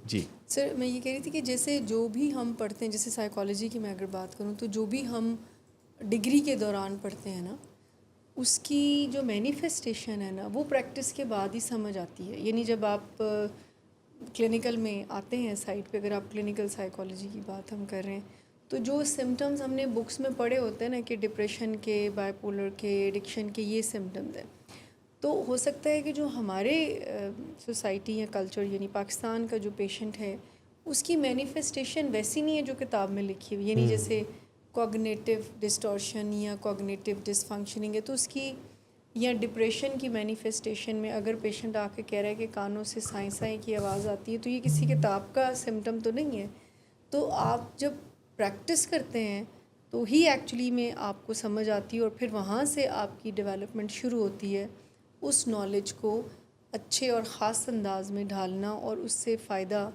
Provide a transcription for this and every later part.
جی سر میں یہ کہہ رہی تھی کہ جیسے جو بھی ہم پڑھتے ہیں، جیسے سائیکالوجی کی میں اگر بات کروں تو جو بھی ہم ڈگری کے دوران پڑھتے ہیں نا، اس کی جو مینیفیسٹیشن ہے نا وہ پریکٹس کے بعد ہی سمجھ آتی ہے. یعنی جب آپ کلینکل میں آتے ہیں سائٹ پہ، اگر آپ کلینکل سائیکالوجی کی بات ہم کر رہے ہیں، تو جو سمٹمز ہم نے بکس میں پڑھے ہوتے ہیں نا کہ ڈپریشن کے، بائی پولر کے، ایڈکشن کے، یہ سمٹمز ہیں، تو ہو سکتا ہے کہ جو ہمارے سوسائٹی یا کلچر یعنی پاکستان کا جو پیشنٹ ہے اس کی مینیفیسٹیشن ویسی نہیں ہے جو کتاب میں لکھی ہوئی. یعنی جیسے کوگنیٹو ڈسٹورشن یا کوگنیٹو ڈس فنکشننگ ہے تو اس کی، یا ڈپریشن کی مینیفیسٹیشن میں اگر پیشنٹ آ کے کہہ رہا ہے کہ کانوں سے سائیں سائیں کی آواز آتی ہے تو یہ کسی کتاب کا سمٹم تو نہیں ہے. تو آپ جب پریکٹس کرتے ہیں تو ہی ایکچولی میں آپ کو سمجھ آتی ہے، اور پھر وہاں سے آپ کی ڈیولپمنٹ شروع ہوتی ہے اس نالج کو اچھے اور خاص انداز میں ڈھالنا اور اس سے فائدہ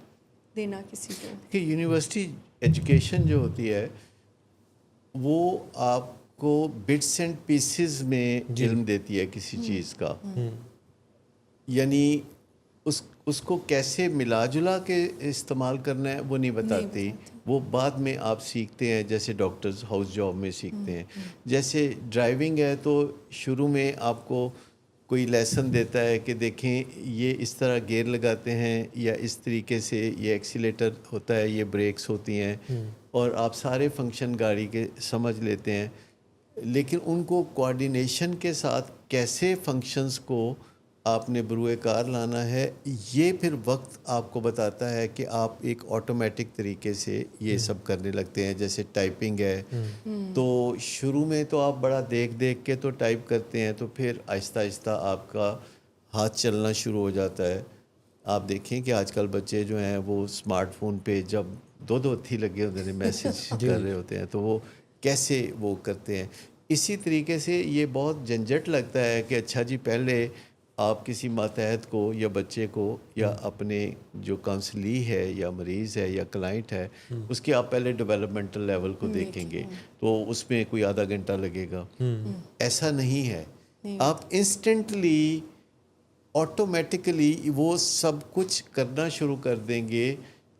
دینا کسی کو. کہ یونیورسٹی ایجوکیشن جو ہوتی ہے وہ آپ کو بٹس اینڈ پیسز میں علم دیتی ہے کسی چیز کا، یعنی اس کو کیسے ملا جلا کے استعمال کرنا ہے وہ نہیں بتاتی. وہ بعد میں آپ سیکھتے ہیں، جیسے ڈاکٹرز ہاؤس جاب میں سیکھتے ہیں. جیسے ڈرائیونگ ہے تو شروع میں آپ کو کوئی لیسن دیتا ہے کہ دیکھیں یہ اس طرح گیئر لگاتے ہیں، یا اس طریقے سے یہ ایکسیلیٹر ہوتا ہے، یہ بریکس ہوتی ہیں، اور آپ سارے فنکشن گاڑی کے سمجھ لیتے ہیں. لیکن ان کو کوآرڈینیشن کے ساتھ کیسے فنکشنز کو آپ نے بروئے کار لانا ہے، یہ پھر وقت آپ کو بتاتا ہے کہ آپ ایک آٹومیٹک طریقے سے یہ سب کرنے لگتے ہیں. جیسے ٹائپنگ ہے تو شروع میں تو آپ بڑا دیکھ دیکھ کے تو ٹائپ کرتے ہیں، تو پھر آہستہ آہستہ آپ کا ہاتھ چلنا شروع ہو جاتا ہے. آپ دیکھیں کہ آج کل بچے جو ہیں وہ اسمارٹ فون پہ جب دو تھی لگے ہوتے ہیں میسیج کر رہے ہوتے ہیں تو وہ کیسے وہ کرتے ہیں. اسی طریقے سے یہ بہت جھنجھٹ لگتا ہے کہ اچھا جی پہلے آپ کسی ماتحت کو یا بچے کو یا اپنے جو کاؤنسلی ہے یا مریض ہے یا کلائنٹ ہے اس کے آپ پہلے ڈیولپمنٹل لیول کو دیکھیں گے تو اس میں کوئی آدھا گھنٹہ لگے گا. ایسا نہیں ہے. آپ انسٹنٹلی آٹومیٹکلی وہ سب کچھ کرنا شروع کر دیں گے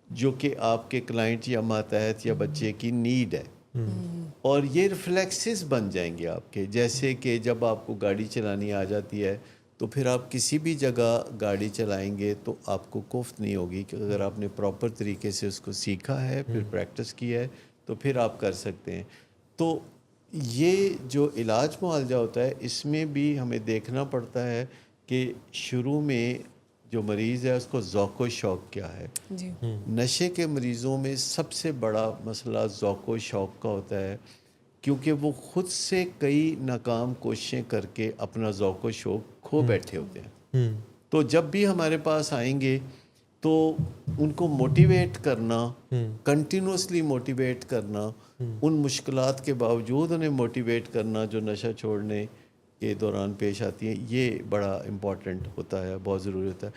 جو کہ آپ کے کلائنٹ یا ماتحت یا بچے کی نیڈ ہے، اور یہ ریفلیکسز بن جائیں گے آپ کے. جیسے کہ جب آپ کو گاڑی چلانی آ جاتی ہے تو پھر آپ کسی بھی جگہ گاڑی چلائیں گے تو آپ کو کوفت نہیں ہوگی، کہ اگر آپ نے پراپر طریقے سے اس کو سیکھا ہے، پھر پریکٹس کی ہے، تو پھر آپ کر سکتے ہیں. تو یہ جو علاج معالجہ ہوتا ہے اس میں بھی ہمیں دیکھنا پڑتا ہے کہ شروع میں جو مریض ہے اس کو ذوق و شوق کیا ہے. نشے کے مریضوں میں سب سے بڑا مسئلہ ذوق و شوق کا ہوتا ہے، کیونکہ وہ خود سے کئی ناکام کوششیں کر کے اپنا ذوق و شوق کھو بیٹھے ہوتے ہیں. تو جب بھی ہمارے پاس آئیں گے تو ان کو موٹیویٹ کرنا، کنٹینوسلی موٹیویٹ کرنا، ان مشکلات کے باوجود انہیں موٹیویٹ کرنا جو نشہ چھوڑنے کے دوران پیش آتی ہیں، یہ بڑا امپورٹنٹ ہوتا ہے، بہت ضروری ہوتا ہے.